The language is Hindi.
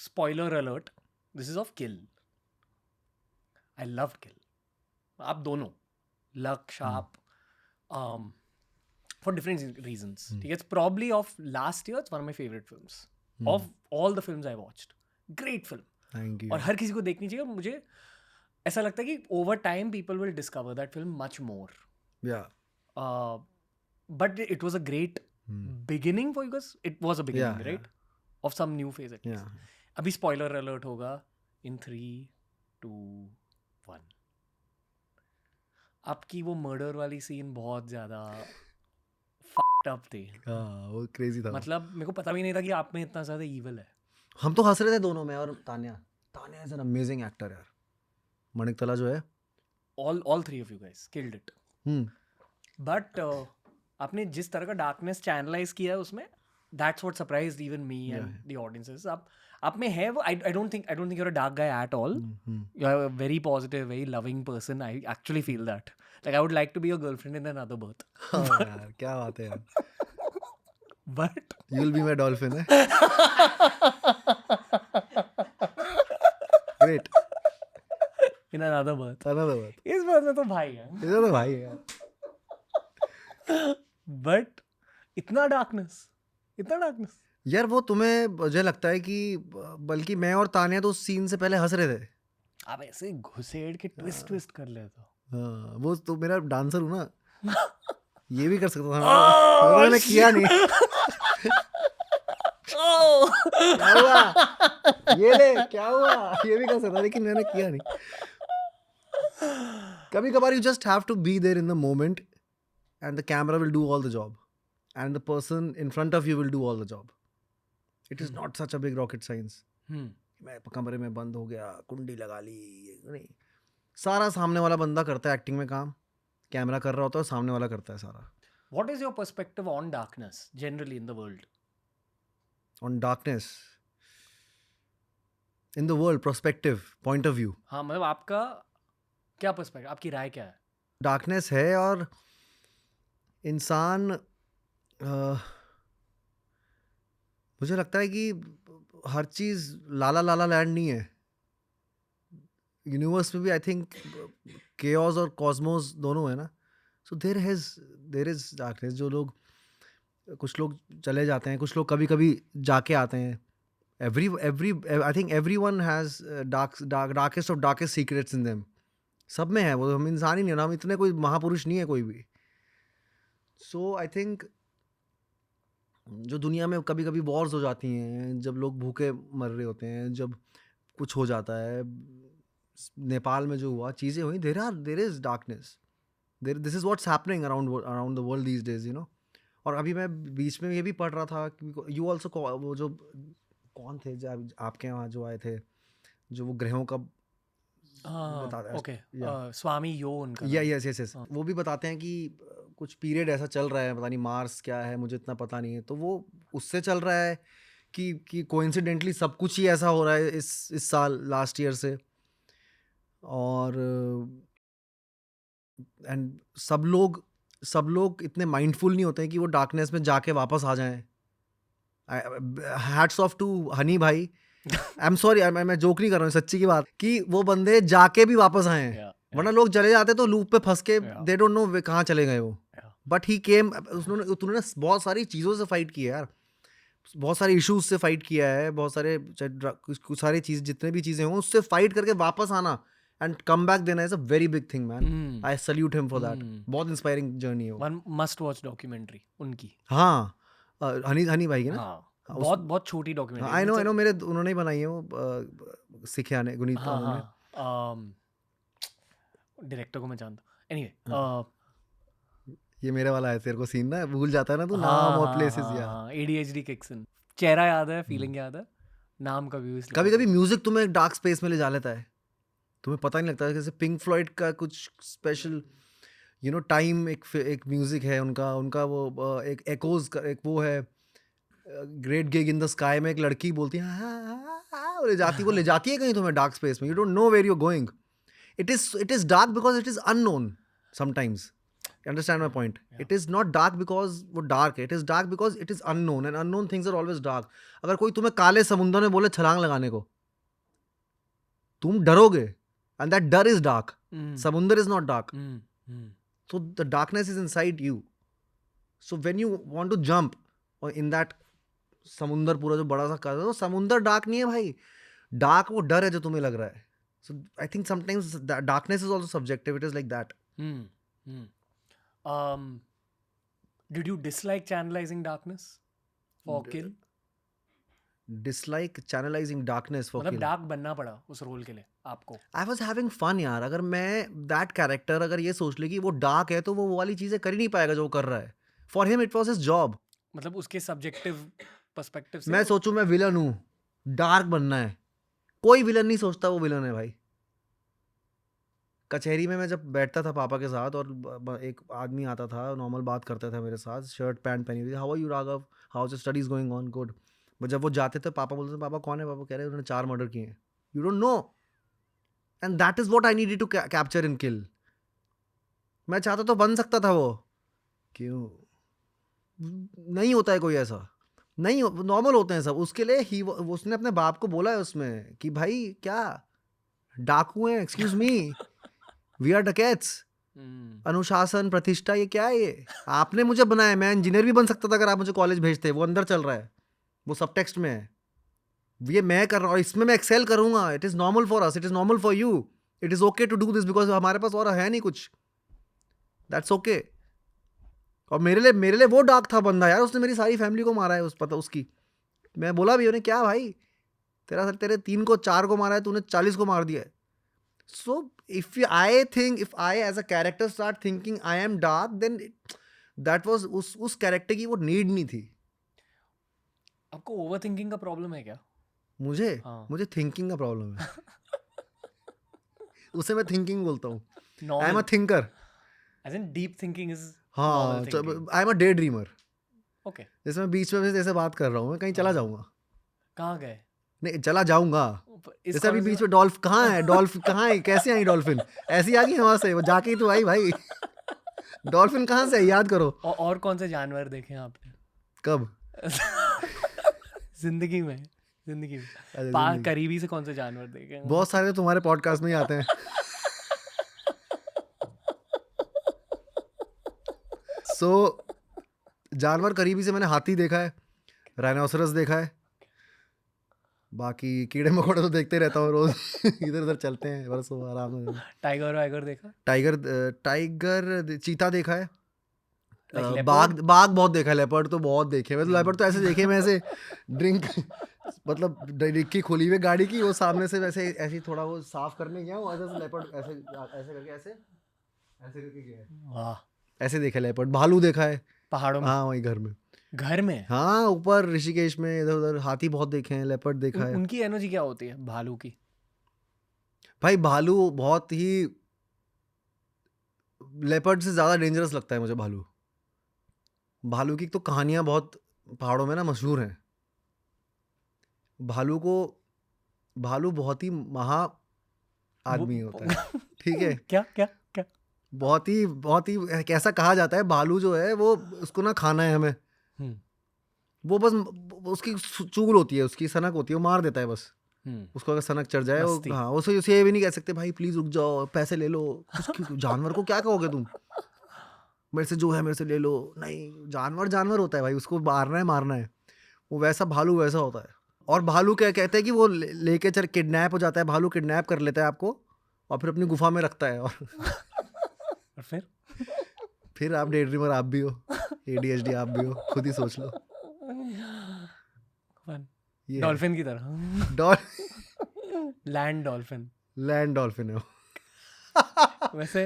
spoiler alert, this is of Kill. I loved Kill. आप दोनों, Luck, Sharp, for different reasons. ठीक है, it's probably of last year, it's one of my favorite films. Of all the films I watched. Great film. Thank you. और हर किसी को देखनी चाहिए. मुझे ऐसा लगता है कि over time people will discover that film much more. Yeah. But it was a great beginning for you guys. It was a beginning, Yeah, right? Of some new phase at least. Yeah. अभी spoiler alert होगा in 3, 2, 1. आपकी वो मर्डर वाली सीन बहुत ज़्यादा fucked up थी. हाँ, वो crazy था. मतलब मेरे को पता भी नहीं था कि आप में इतना ज़्यादा evil है. हम तो हंस रहे थे दोनों में. और Tanya is an amazing actor यार. मणिकतला जो है. All three of you guys killed it. But आपने जिस तरह का darkness channelize किया है उसमें, that's what surprised even me and the audiences. आप में है वो. I don't think you're a dark guy at all. You're a very positive, very loving person. I actually feel that. Like I would like to be your girlfriend in another birth. हाँ यार, क्या बात है यार. But You'll be my dolphin, है. Great. in another birth. Another one. इस बात में तो भाई है. इधर तो भाई है यार. But इतना darkness. यार वो तुम्हें मुझे लगता है कि बल्कि मैं और तान्या तो उस सीन से पहले हंस रहे थे. आप ऐसे घुसेड़ के ट्विस्ट कर लेते हो. हाँ, वो तो मेरा डांसर हूँ ना. ये भी कर सकता था. मैंने किया नहीं. क्या हुआ? ये ले, क्या हुआ? ये भी कर सकता, लेकिन मैंने किया नहीं. कभी कभार you just have to be there in the moment and the camera will do all the job and the person in front of you will do all the job. It is not such a big rocket science. मैं कमरे में बंद हो गया, कुंडी लगा ली, नहीं. सारा सामने वाला बंदा करता है एक्टिंग में काम. कैमरा कर रहा होता है, सामने वाला करता है सारा. What is your perspective on darkness generally in the world? On darkness in the world, perspective, point of view. हाँ, मतलब आपका क्या पर्सपेक्टिव, आपकी राय क्या है? डार्कनेस है और इंसान मुझे लगता है कि हर चीज़ लाला लाला लैंड नहीं है. यूनिवर्स में भी आई थिंक केओस और कॉस्मोस दोनों है ना. So there is darkness. जो लोग, कुछ लोग चले जाते हैं, कुछ लोग कभी कभी जाके आते हैं. every I think everyone has darkest of darkest secrets in them. सब में है वो. हम इंसान ही नहीं है ना, हम इतने कोई महापुरुष नहीं है कोई भी. सो आई थिंक जो दुनिया में कभी कभी वॉर्स हो जाती हैं, जब लोग भूखे मर रहे होते हैं, जब कुछ हो जाता है, नेपाल में जो हुआ, चीज़ें हुई, there is darkness. This is what's happening around the world these days, you know. और अभी मैं बीच में ये भी पढ़ रहा था कि यू ऑल्सो, वो जो कौन थे जब आपके यहाँ जो आए थे, जो वो ग्रहों का ओके, स्वामी यो उनका. यस. वो भी बताते हैं कि कुछ पीरियड ऐसा चल रहा है, पता नहीं मार्स क्या है, मुझे इतना पता नहीं है. तो वो उससे चल रहा है कि कोइंसिडेंटली सब कुछ ही ऐसा हो रहा है इस साल, लास्ट ईयर से. और एंड सब लोग इतने माइंडफुल नहीं होते हैं कि वो डार्कनेस में जाके वापस आ जाएं. हैट्स ऑफ टू हनी भाई. आई एम सॉरी, मैं जोक नहीं कर रहा हूँ, सच्ची की बात, कि वो बंदे जाके भी वापस आए हैं. वरना लोग चले जाते तो लूप पे फंस के दे डोंट नो कहाँ चले गए वो. बट ही केम. उन्होंने बहुत सारी चीज़ों से फाइट की है यार, बहुत सारे इश्यूज से फाइट किया है, बहुत सारे कुछ सारी चीज़, जितने भी चीज़ें हों उससे फाइट करके वापस आना एंड कम बैक देना is a very big thing man. I salute him for that. बहुत इंस्पायरिंग जर्नी है वो. वन मस्ट वॉच डॉक्यूमेंट्री उनकी. हाँ, हनी भाई की ना. हाँ, बहुत छोटी डॉक्यूमेंट्री. आई नो मेरे उन्होंने ही बनाई है वो, सिखाने गुनीत. डायरेक्टर को मैं जानता हूँ. एनीवे, ये मेरे वाला है, तेरे को सीन ना भूल जाता है ना तू, नाम और प्लेसेस. यार ADHD किक्स इन. चेहरा याद है, फीलिंग याद है, नाम कभी कभी म्यूजिक तुम्हें डार्क स्पेस में ले जा लेता है, तुम्हें पता नहीं लगता. जैसे पिंक फ्लॉयड का कुछ स्पेशल, यू नो, टाइम एक म्यूजिक है उनका वो एक एकोज का एक वो है, great gig in the sky में एक लड़की बोलती है, ले जाती है कहीं तुम्हें डार्क स्पेस में. You don't know where you are going. It is dark because it is unknown sometimes. Understand my point? Yeah. It is not dark because वो dark है. It is dark because it is unknown, and unknown things are always dark. अगर कोई तुम्हें काले समुद्र में बोले छलांग लगाने को, तुम डरोगे, and that डर is dark. समुद्र is not dark. So the darkness is inside you. So when you want to jump or in that समुद्र पूरा जो बड़ा सा कर, तो समुद्र डार्क नहीं है भाई. डार्क वो डर है जो तुम्हें लग रहा है. So I think sometimes darkness is also subjective. It is like that. Did you dislike channelizing darkness for Kill? Dislike channelizing darkness for मतलब Kill. डार्क बनना पड़ा उस रोल के लिए आपको. I was having fun यार. अगर मैं that character अगर ये सोच ले कि वो डार्क है तो वो वाली चीजें कर ही नहीं पाएगा जो वो कर रहा है. For him it was his job. मतलब उसके सब्जेक्टिव पर्सपेक्टिव से मैं सोचूं मैं विलन हूँ, डार्क बनना है, कोई विलन नहीं सोचता वो विलन है भाई. कचहरी में मैं जब बैठता था पापा के साथ और एक आदमी आता था, नॉर्मल बात करता था मेरे साथ, शर्ट पैंट पहनी हुई, how are you Raghav, how is studies going on, good. But जब वो जाते थे पापा बोलते थे पापा कौन है, पापा कह रहे हैं उन्होंने 4 मर्डर किए हैं. You don't know. And that is what I needed to capture in Kill. मैं चाहता तो बन सकता था वो. क्यों नहीं होता है कोई ऐसा, नहीं नॉर्मल होते हैं सब. उसके लिए उसने अपने बाप को बोला है उसमें कि भाई क्या डाकू हैं, एक्सक्यूज मी, वी आर डकैट्स. अनुशासन प्रतिष्ठा ये क्या है, ये आपने मुझे बनाया. मैं इंजीनियर भी बन सकता था अगर आप मुझे कॉलेज भेजते. वो अंदर चल रहा है, वो सब टेक्स्ट में है. ये मैं कर रहा हूँ, इसमें मैं एक्सेल करूंगा. It is normal for us, it is normal for you, it is okay to do this because हमारे पास और है नहीं कुछ. That's okay. और मेरे लिए वो डार्क था बंदा यार. उसने मेरी सारी फैमिली को मारा है उसकी. मैं बोला भी उन्हें क्या भाई तेरे 3 को 4 को मारा है, तूने 40 को मार दिया है. सो if I as a character start thinking I am dark, then that was उस कैरेक्टर की वो नीड नहीं थी. आपको ओवर थिंकिंग का प्रॉब्लम है क्या? मुझे थिंकिंग का प्रॉब्लम है. उसे मैं थिंकिंग बोलता हूँ. I am a thinker. As in deep thinking is हाँ, I am a day dreamer. Okay. जैसे मैं बीच में जैसे बात कर रहा हूँ, मैं कहीं चला जाऊंगा. कहाँ गए? नहीं चला जाऊंगा. इस जैसे अभी बीच में डॉल्फिन कहाँ है, कैसे आई डॉल्फिन? ऐसी आ गई वहां से, वो जाके ही तो आई भाई. डॉल्फिन कहाँ से आई याद करो. और कौन से जानवर देखे हैं आपने? कब? जिंदगी में करीबी से कौन से जानवर देखे हैं? बहुत सारे तुम्हारे पॉडकास्ट में ही आते हैं. सो जानवर करीबी से मैंने हाथी देखा है, राइनोसरस देखा है, बाकी कीड़े मकोड़े तो देखते रहता हूँ रोज. इधर उधर चलते हैं बस आराम से. टाइगर देखा? टाइगर चीता देखा है. बाघ बहुत देखा है. लेपर्ड तो बहुत देखे. मतलब लेपर्ड तो ऐसे देखे मैं, ऐसे ड्रिंक मतलब डिक्की खोली हुई गाड़ी की, वो सामने से वैसे ऐसे थोड़ा वो साफ करने गया हूँ, ऐसे लेपर्ड ऐसे करके ऐसे करके गया है. ऐसे देखा लेपर्ड. भालू देखा है पहाड़ों में. हाँ वही घर में. हाँ ऊपर ऋषिकेश में इधर उधर. हाथी बहुत देखे हैं, लेपर्ड देखा है. उनकी एनर्जी क्या होती है भालू की? भाई भालू बहुत ही लेपर्ड से ज्यादा डेंजरस लगता है मुझे भालू. भालू की तो कहानियां बहुत पहाड़ों में ना मशहूर हैं. भालू बहुत ही महा आदमी होता है. ठीक है. क्या बहुत ही कैसा कहा जाता है, भालू जो है वो उसको ना खाना है हमें. वो बस उसकी चूल होती है, उसकी सनक होती है, वो मार देता है बस. उसको अगर सनक चढ़ जाए वो, हाँ उसे ये भी नहीं कह सकते भाई प्लीज रुक जाओ पैसे ले लो. जानवर को क्या कहोगे तुम, मेरे से जो है मेरे से ले लो. नहीं, जानवर होता है भाई, उसको मारना है. वो वैसा भालू वैसा होता है. और भालू क्या कहते हैं कि वो लेके चल किडनैप हो जाता है. भालू किडनैप कर लेता है आपको और फिर अपनी गुफा में रखता है. और फिर आप डे ड्रीमर आप भी हो, ADHD आप भी हो, खुद ही सोच लो. डॉल्फिन की तरह. लैंड डॉल्फिन है वो. वैसे